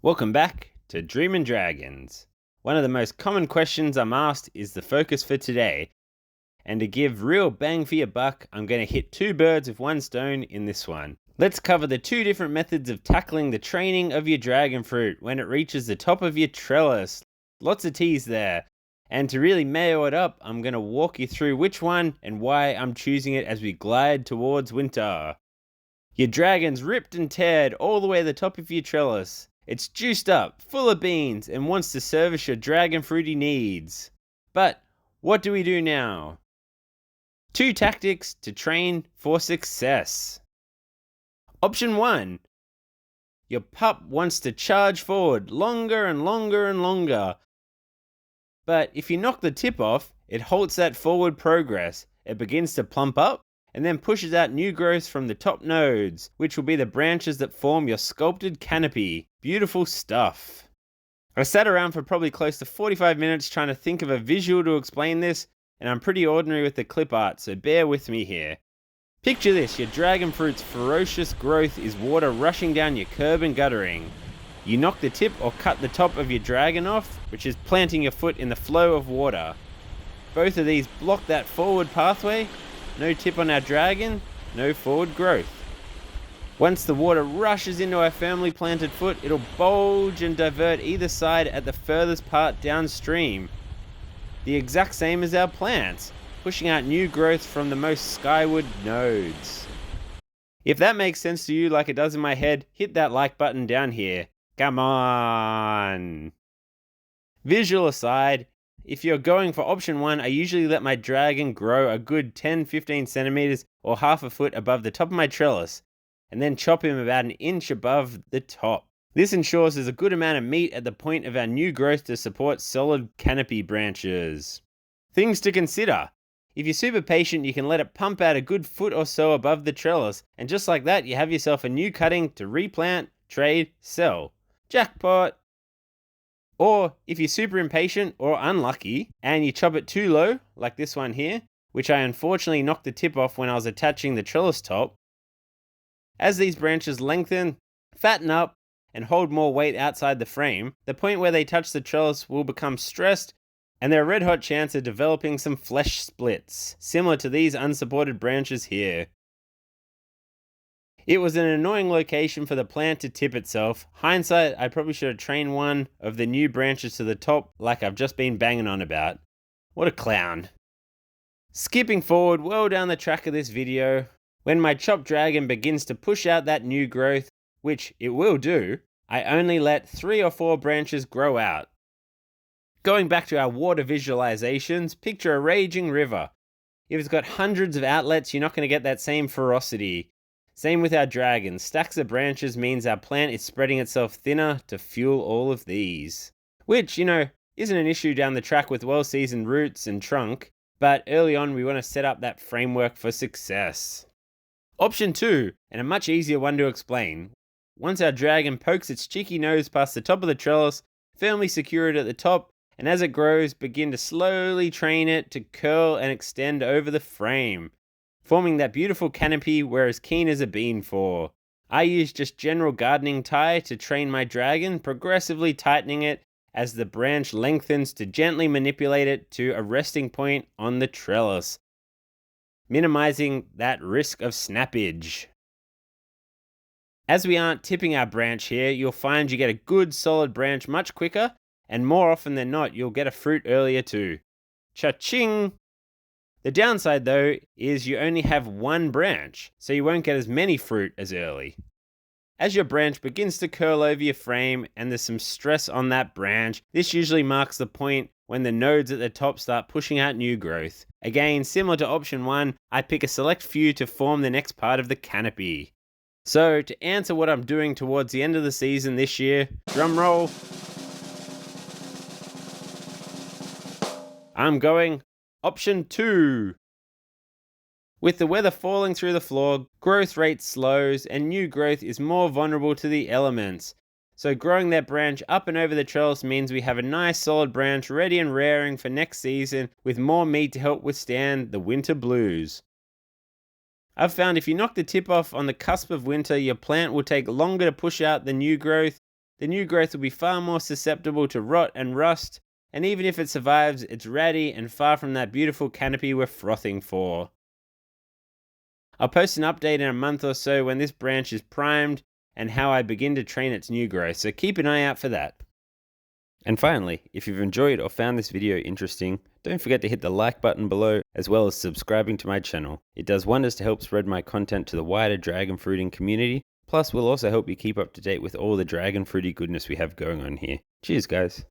Welcome back to Dreamin' Dragons. One of the most common questions I'm asked is the focus for today. And to give real bang for your buck, I'm going to hit two birds with one stone in this one. Let's cover the two different methods of tackling the training of your dragon fruit when it reaches the top of your trellis. Lots of T's there. And to really mayo it up, I'm going to walk you through which one and why I'm choosing it as we glide towards winter. Your dragon's ripped and teared all the way to the top of your trellis. It's juiced up, full of beans, and wants to service your dragon fruity needs. But what do we do now? Two tactics to train for success. Option 1. Your pup wants to charge forward longer and longer and longer. But if you knock the tip off, it halts that forward progress. It begins to plump up and then pushes out new growth from the top nodes, which will be the branches that form your sculpted canopy. Beautiful stuff. I sat around for probably close to 45 minutes trying to think of a visual to explain this, and I'm pretty ordinary with the clip art, so bear with me here. Picture this, your dragon fruit's ferocious growth is water rushing down your curb and guttering. You knock the tip or cut the top of your dragon off, which is planting your foot in the flow of water. Both of these block that forward pathway. No tip on our dragon, no forward growth. Once the water rushes into our firmly planted foot, it'll bulge and divert either side at the furthest part downstream. The exact same as our plants, pushing out new growth from the most skyward nodes. If that makes sense to you like it does in my head, hit that like button down here. Come on! Visual aside, if you're going for option 1, I usually let my dragon grow a good 10-15 centimeters or half a foot above the top of my trellis, and then chop him about an inch above the top. This ensures there's a good amount of meat at the point of our new growth to support solid canopy branches. Things to consider. If you're super patient, you can let it pump out a good foot or so above the trellis, and just like that, you have yourself a new cutting to replant, trade, sell. Jackpot! Or if you're super impatient or unlucky and you chop it too low, like this one here, which I unfortunately knocked the tip off when I was attaching the trellis top, as these branches lengthen, fatten up, and hold more weight outside the frame, the point where they touch the trellis will become stressed and there are red hot chance of developing some flesh splits, similar to these unsupported branches here. It was an annoying location for the plant to tip itself. Hindsight, I probably should have trained one of the new branches to the top like I've just been banging on about. What a clown. Skipping forward well down the track of this video, when my chopped dragon begins to push out that new growth, which it will do, I only let 3 or 4 branches grow out. Going back to our water visualizations, picture a raging river. If it's got hundreds of outlets, you're not going to get that same ferocity. Same with our dragon. Stacks of branches means our plant is spreading itself thinner to fuel all of these. Which, isn't an issue down the track with well-seasoned roots and trunk, but early on we want to set up that framework for success. Option 2, and a much easier one to explain. Once our dragon pokes its cheeky nose past the top of the trellis, firmly secure it at the top, and as it grows, begin to slowly train it to curl and extend over the frame, forming that beautiful canopy we're as keen as a bean for. I use just general gardening tie to train my dragon, progressively tightening it as the branch lengthens to gently manipulate it to a resting point on the trellis, minimizing that risk of snappage. As we aren't tipping our branch here, you'll find you get a good solid branch much quicker, and more often than not, you'll get a fruit earlier too. Cha-ching! The downside though is you only have one branch, so you won't get as many fruit as early. As your branch begins to curl over your frame and there's some stress on that branch, this usually marks the point when the nodes at the top start pushing out new growth. Again, similar to option 1, I pick a select few to form the next part of the canopy. So to answer what I'm doing towards the end of the season this year, drum roll, I'm going option 2. With the weather falling through the floor, growth rate slows and new growth is more vulnerable to the elements. So growing that branch up and over the trellis means we have a nice solid branch ready and rearing for next season with more meat to help withstand the winter blues. I've found if you knock the tip off on the cusp of winter, your plant will take longer to push out the new growth, the new growth will be far more susceptible to rot and rust, and even if it survives, it's ratty and far from that beautiful canopy we're frothing for. I'll post an update in a month or so when this branch is primed and how I begin to train its new growth, so keep an eye out for that. And finally, if you've enjoyed or found this video interesting, don't forget to hit the like button below, as well as subscribing to my channel. It does wonders to help spread my content to the wider dragon fruiting community, plus will also help you keep up to date with all the dragon fruity goodness we have going on here. Cheers guys!